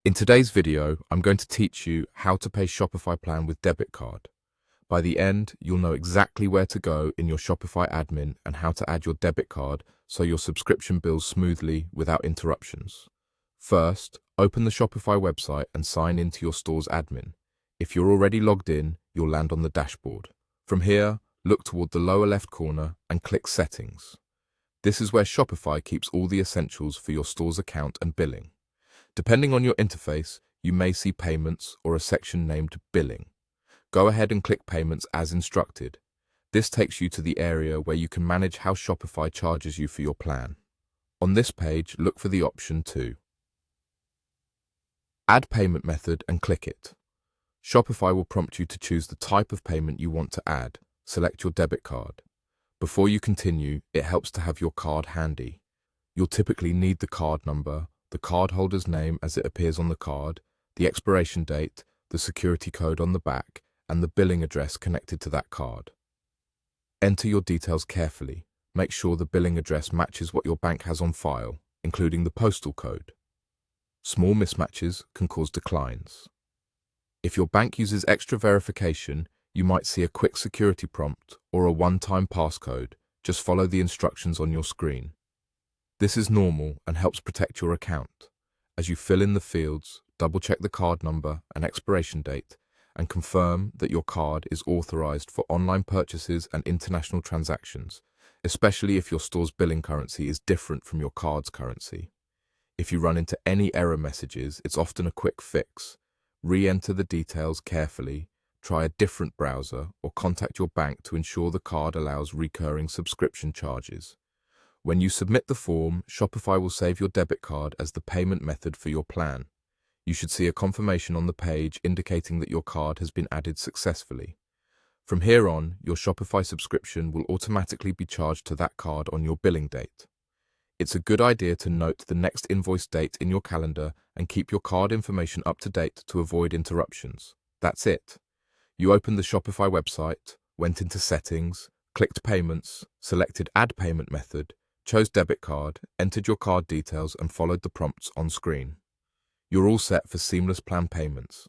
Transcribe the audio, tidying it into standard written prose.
In today's video, I'm going to teach you how to pay Shopify plan with debit card. By the end, you'll know exactly where to go in your Shopify admin and how to add your debit card so your subscription bills smoothly without interruptions. First, open the Shopify website and sign into your store's admin. If you're already logged in, you'll land on the dashboard. From here, look toward the lower left corner and click Settings. This is where Shopify keeps all the essentials for your store's account and billing. Depending on your interface, you may see Payments or a section named Billing. Go ahead and click Payments as instructed. This takes you to the area where you can manage how Shopify charges you for your plan. On this page, look for the option to Add Payment Method and click it. Shopify will prompt you to choose the type of payment you want to add. Select your debit card. Before you continue, it helps to have your card handy. You'll typically need the card number, the cardholder's name as it appears on the card, the expiration date, the security code on the back, and the billing address connected to that card. Enter your details carefully. Make sure the billing address matches what your bank has on file, including the postal code. Small mismatches can cause declines. If your bank uses extra verification, you might see a quick security prompt or a one-time passcode. Just follow the instructions on your screen. This is normal and helps protect your account. As you fill in the fields, double-check the card number and expiration date and confirm that your card is authorized for online purchases and international transactions, especially if your store's billing currency is different from your card's currency. If you run into any error messages, it's often a quick fix. Re-enter the details carefully, try a different browser, or contact your bank to ensure the card allows recurring subscription charges. When you submit the form, Shopify will save your debit card as the payment method for your plan. You should see a confirmation on the page indicating that your card has been added successfully. From here on, your Shopify subscription will automatically be charged to that card on your billing date. It's a good idea to note the next invoice date in your calendar and keep your card information up to date to avoid interruptions. That's it. You opened the Shopify website, went into Settings, clicked Payments, selected Add Payment Method, chose debit card, entered your card details and followed the prompts on screen. You're all set for seamless plan payments.